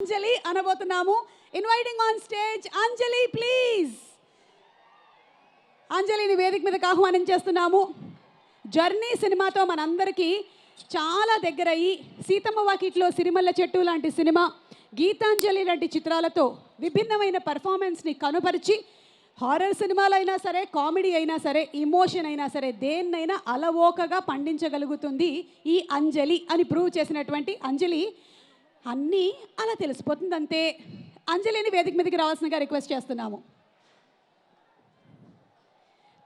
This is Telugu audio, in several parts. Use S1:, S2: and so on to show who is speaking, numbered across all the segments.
S1: అంజలి అనబోతున్నాము. Inviting on stage Anjali please. అంజలిని వేదిక మీదకి ఆహ్వానించేస్తున్నాము. జర్నీ సినిమాతో మనందరికీ చాలా దగ్గరయ్యి సీతమ్మ వాకిట్లో సిరిమల్ల చెట్టు లాంటి సినిమా, గీతాంజలి లాంటి చిత్రాలతో విభిన్నమైన పర్ఫార్మెన్స్ని కనుపరిచి హారర్ సినిమాలైనా సరే, కామెడీ అయినా సరే, ఇమోషన్ అయినా సరే, దేన్నైనా అలవోకగా పండించగలుగుతుంది ఈ అంజలి అని ప్రూవ్ చేసినటువంటి అంజలి. అన్నీ అలా తెలిసిపోతుంది అంతే. అంజలిని వేదిక మీదకి రావాల్సిందిగా రిక్వెస్ట్ చేస్తున్నాము.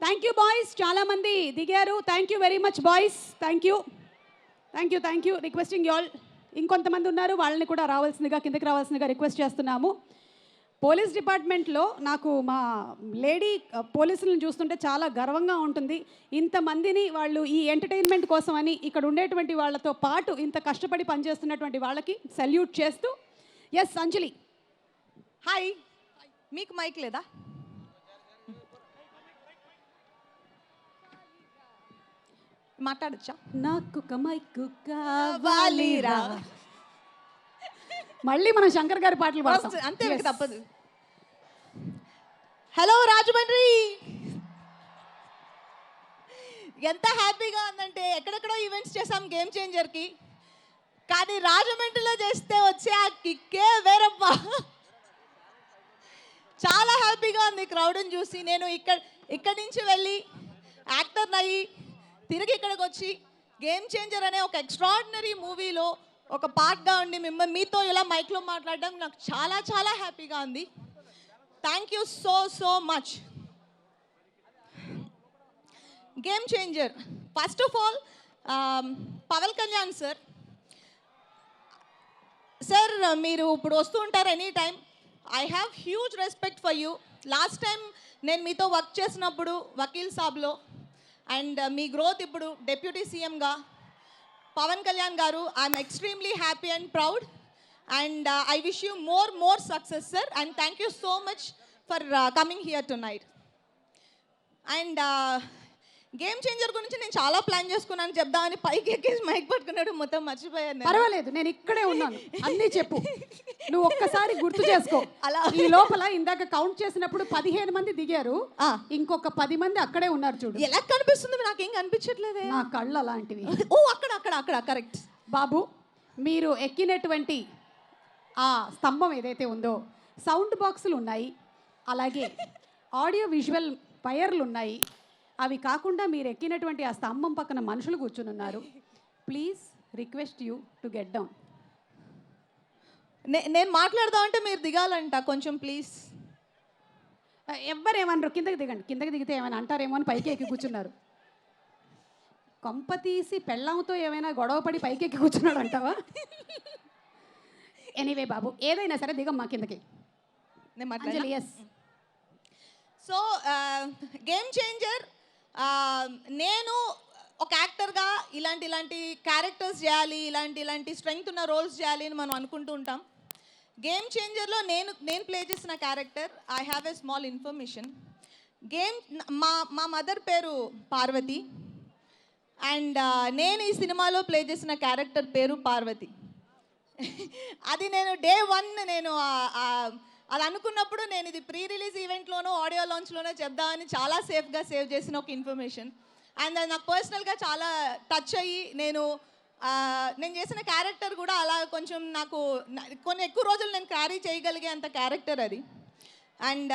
S1: థ్యాంక్ యూ బాయ్స్, చాలామంది దిగారు. Thank you very much boys. Thank you. Requesting you all. ఇంకొంతమంది ఉన్నారు, వాళ్ళని కూడా రావాల్సిందిగా, కిందకి రావాల్సిందిగా రిక్వెస్ట్ చేస్తున్నాము. పోలీస్ డిపార్ట్మెంట్లో నాకు మా లేడీ పోలీసులను చూస్తుంటే చాలా గర్వంగా ఉంటుంది. ఇంతమందిని వాళ్ళు ఈ ఎంటర్టైన్మెంట్ కోసం అని ఇక్కడ ఉండేటువంటి వాళ్ళతో పాటు ఇంత కష్టపడి పనిచేస్తున్నటువంటి వాళ్ళకి సెల్యూట్ చేస్తూ. ఎస్ అంజలి.
S2: హాయ్, మీకు మైక్ లేదా? మాట్లాడచ్చా?
S1: నాకు ఒక మైక్ కావాలిరా. మళ్ళీ మనం శంకర్ గారి పాటలు పాడతాం,
S2: అంతే, మీకు తప్పదు. హలో రాజమండ్రి, ఎంత హ్యాపీగా ఉందంటే ఎక్కడెక్కడో ఈవెంట్స్ చేసాం గేమ్ చేంజర్కి, కానీ రాజమండ్రిలో చేస్తే వచ్చే ఆ కిక్కే వేరబ్బా. చాలా హ్యాపీగా ఉంది క్రౌడ్ని చూసి. నేను ఇక్కడి నుంచి వెళ్ళి యాక్టర్ని అయ్యి తిరిగి ఇక్కడికి వచ్చి గేమ్ చేంజర్ అనే ఒక ఎక్స్ట్రాడినరీ మూవీలో ఒక పార్ట్గా ఉండి మీతో ఇలా మైక్లో మాట్లాడడం నాకు చాలా చాలా హ్యాపీగా ఉంది. Thank you so much. Game changer, first of all Pawan Kalyan sir, మీరు ఇప్పుడు వస్తూ ఉంటారు any time. I have huge respect for you. Last time నేను మీతో వర్క్ చేసినప్పుడు వకీల్ సాబ్లో, అండ్ మీ గ్రోత్ ఇప్పుడు డెప్యూటీ సీఎంగా. Pawan Kalyan garu, I'm extremely happy and proud, and I wish you more success, sir, and thank you so much for coming here tonight. And game changer గురించి నేను చాలా ప్లాన్ చేసుకున్నాను చెప్దామని, పైకి ఎక్కేసి మైక్ పట్టుకున్నాడు, మొత్తం మర్చిపోయాను.
S1: పర్వాలేదు, నేను ఇక్కడే ఉన్నాను, అన్నీ చెప్పు. నువ్వు ఒక్కసారి గుర్తు చేసుకో. అలా ఈ లోపల ఇందాక కౌంట్ చేసినప్పుడు 15 మంది దిగారు, ఇంకొక 10 మంది అక్కడే ఉన్నారు. చూడు
S2: ఎలా కనిపిస్తుంది, నాకేం కనిపించట్లేదే.
S1: నా కళ్ళు అలాంటివి.
S2: ఓ అక్కడ కరెక్ట్.
S1: బాబు, మీరు ఎక్కినటువంటి ఆ స్తంభం ఏదైతే ఉందో, సౌండ్ బాక్సులు ఉన్నాయి, అలాగే ఆడియో విజువల్ వైర్లు ఉన్నాయి. అవి కాకుండా మీరు ఎక్కినటువంటి ఆ స్తంభం పక్కన మనుషులు కూర్చుని ఉన్నారు. Please request you to get down.
S2: నేను మాట్లాడదాం అంటే మీరు దిగాలంట, కొంచెం ప్లీజ్.
S1: ఎవ్వరేమనరు, కిందకి దిగండి. కిందకి దిగితే ఏమైనా అంటారేమో అని పైకి ఎక్కి కూర్చున్నారు. కొంప తీసి పెళ్ళంతో ఏమైనా గొడవ పడి పైకి ఎక్కి కూర్చున్నాడు అంటావా? ఎనీవే బాబు, ఏదైనా సరే దిగమ్మా కిందకి. అంజలి, ఎస్.
S2: సో గేమ్ చేంజర్, నేను ఒక యాక్టర్గా ఇలాంటి క్యారెక్టర్స్ చేయాలి, ఇలాంటి స్ట్రెంగ్త్ ఉన్న రోల్స్ చేయాలి అని మనం అనుకుంటూ ఉంటాం. గేమ్ చేంజర్లో నేను ప్లే చేసిన character, I have a small information. మా మదర్ పేరు పార్వతి, అండ్ నేను ఈ సినిమాలో ప్లే చేసిన క్యారెక్టర్ పేరు పార్వతి. అది నేను డే 1 నేను అది అనుకున్నప్పుడు, నేను ఇది ప్రీ రిలీజ్ ఈవెంట్లోనో ఆడియో లాంచ్లోనో చెప్దామని చాలా సేఫ్గా సేవ్ చేసిన ఒక ఇన్ఫర్మేషన్. అండ్ అది నాకు పర్సనల్గా చాలా టచ్ అయ్యి, నేను చేసిన క్యారెక్టర్ కూడా అలా కొంచెం నాకు కొన్ని ఎక్కువ రోజులు నేను క్యారీ చేయగలిగే అంత క్యారెక్టర్ అది. అండ్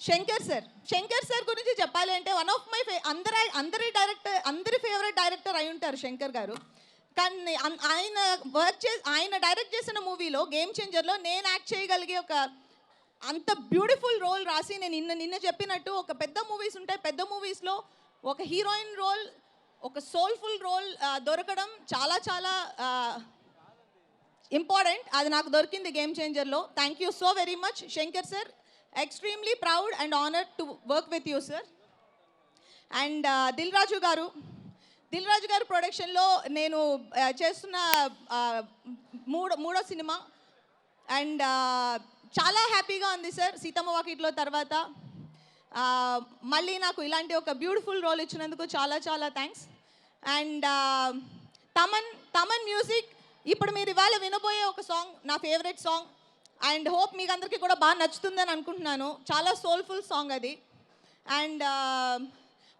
S2: శంకర్ సార్ గురించి చెప్పాలి అంటే, వన్ ఆఫ్ మై అందరి ఫేవరెట్ డైరెక్టర్ అయి ఉంటారు శంకర్ గారు. కానీ ఆయన డైరెక్ట్ చేసిన మూవీలో గేమ్ చేంజర్లో నేను యాక్ట్ చేయగలిగే ఒక అంత బ్యూటిఫుల్ రోల్ రాసి, నేను నిన్న చెప్పినట్టు ఒక పెద్ద మూవీస్ ఉంటాయి, పెద్ద మూవీస్లో ఒక హీరోయిన్ రోల్, ఒక సోల్ఫుల్ రోల్ దొరకడం చాలా చాలా ఇంపార్టెంట్. అది నాకు దొరికింది గేమ్ చేంజర్లో. Thank you so very much Shankar sir. Extremely proud and honoured to work with you sir. And Dil Raju garu ప్రొడక్షన్లో నేను చేస్తున్న మూడో సినిమా, అండ్ చాలా హ్యాపీగా ఉంది సార్. సీతమ్మ వాకిట్లో తర్వాత మళ్ళీ నాకు ఇలాంటి ఒక బ్యూటిఫుల్ రోల్ ఇచ్చినందుకు చాలా చాలా థ్యాంక్స్. అండ్ తమన్ మ్యూజిక్, ఇప్పుడు మీరు ఇవాళ వినబోయే ఒక సాంగ్ నా ఫేవరెట్ సాంగ్ అండ్ హోప్ మీకు అందరికీ కూడా బాగా నచ్చుతుందని అనుకుంటున్నాను. చాలా సోల్ఫుల్ సాంగ్ అది. అండ్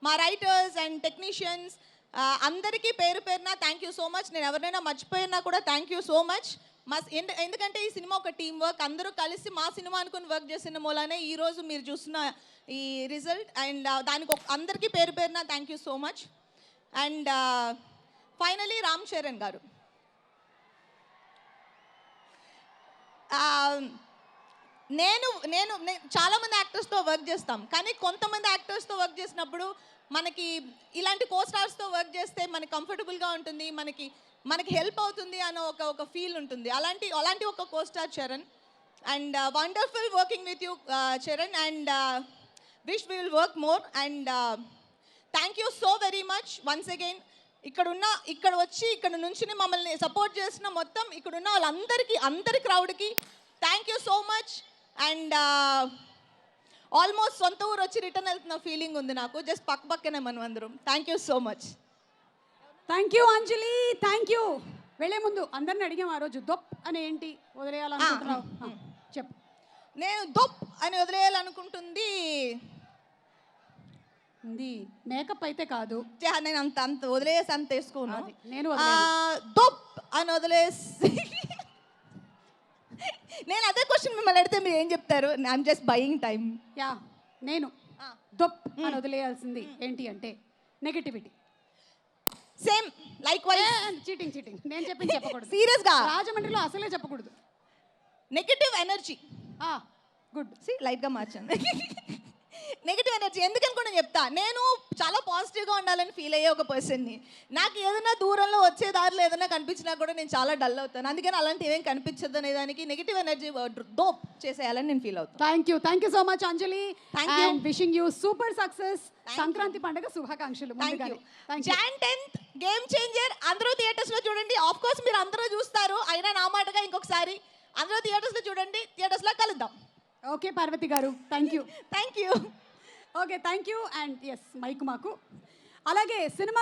S2: మా రైటర్స్ అండ్ టెక్నీషియన్స్ అందరికీ పేరు పేరున థ్యాంక్ యూ సో మచ్. నేను ఎవరినైనా మర్చిపోయినా కూడా థ్యాంక్ యూ సో మచ్. ఎందుకంటే ఈ సినిమా ఒక టీం వర్క్, అందరూ కలిసి మా సినిమా అనుకుని వర్క్ చేసిన మూలానే ఈరోజు మీరు చూస్తున్న ఈ రిజల్ట్. అండ్ దానికి అందరికీ పేరు పేరున thank you so much. And finally Ram Charan గారు, నేను నేను చాలామంది యాక్టర్స్తో వర్క్ చేస్తాం, కానీ కొంతమంది యాక్టర్స్తో వర్క్ చేసినప్పుడు మనకి ఇలాంటి కో స్టార్స్తో వర్క్ చేస్తే మనకి కంఫర్టబుల్గా ఉంటుంది, మనకి హెల్ప్ అవుతుంది అనే ఒక ఫీల్ ఉంటుంది. అలాంటి ఒక co star Charan. And wonderful working with you Charan and wish we will work more. And thank you so very much once again. ఇక్కడ వచ్చి ఇక్కడ నుంచి మమ్మల్ని సపోర్ట్ చేసిన మొత్తం ఇక్కడున్న వాళ్ళందరికీ, అందరి క్రౌడ్కి thank you so much. And almost సొంత ఊరు వచ్చి రిటర్న్ వెళ్తున్న ఫీలింగ్ ఉంది నాకు. జస్ట్ పక్కనే మనం అందరం. Thank you so much.
S1: Thank you Anjali, thank you. వెళ్ళే ముందు అందరిని అడిగాం ఆ రోజు, దొప్ అని ఏంటి వదిలేయాలనుకుంటున్నావు చెప్పు.
S2: నేను దొప్ అని వదిలేయాలనుకుంటుంది
S1: మేకప్ అయితే కాదు,
S2: నేను అంత వదిలేసి అంత వేసుకోను.
S1: నేను
S2: దొప్ అని వదిలేసి నేను అదే క్వశ్చన్ మిమ్మల్ని అడిగితే మీరు ఏం చెప్తారు? I'm just buying time.
S1: Yeah, నేను దొప్ అని వదిలేయాల్సింది ఏంటి అంటే నెగటివిటీ.
S2: సేమ్ లైక్
S1: చీటింగ్ నేను చెప్పింది చెప్పకూడదు.
S2: సీరియస్గా
S1: రాజమండ్రిలో అసలే చెప్పకూడదు.
S2: Negative energy.
S1: గుడ్,
S2: లైట్గా మార్చాను. నెగిటివ్ ఎనర్జీ ఎందుకనుకుని చెప్తా. నేను చాలా పాజిటివ్గా ఉండాలని ఫీల్ అయ్యే ఒక పర్సన్ని. నాకు ఏదైనా దూరంలో వచ్చే దారిలో ఏదైనా కనిపించినా కూడా నేను చాలా డల్ అవుతాను. అందుకని అలాంటి ఏమేం కనిపించదు అనే దానికి నెగిటివ్ ఎనర్జీ డోప్ చేసేయాలని నేను ఫీల్ అవుతాను.
S1: Thank you so much Anjali.
S2: Thank you.
S1: Wishing you super success. Sankranti పండుగ శుభాకాంక్షలు.
S2: Jan 10th గేమ్ చేంజర్ అందరూ థియేటర్స్లో చూడండి. ఆఫ్ కోర్స్ మీరు అందరూ చూస్తారు, అయినా నా మాటగా ఇంకొకసారి అందరూ థియేటర్స్లో చూడండి. థియేటర్స్లో కలుద్దాం.
S1: Okay Parvati garu, thank you.
S2: Thank you.
S1: Okay thank you. And yes mic మాకు అలాగే సినిమా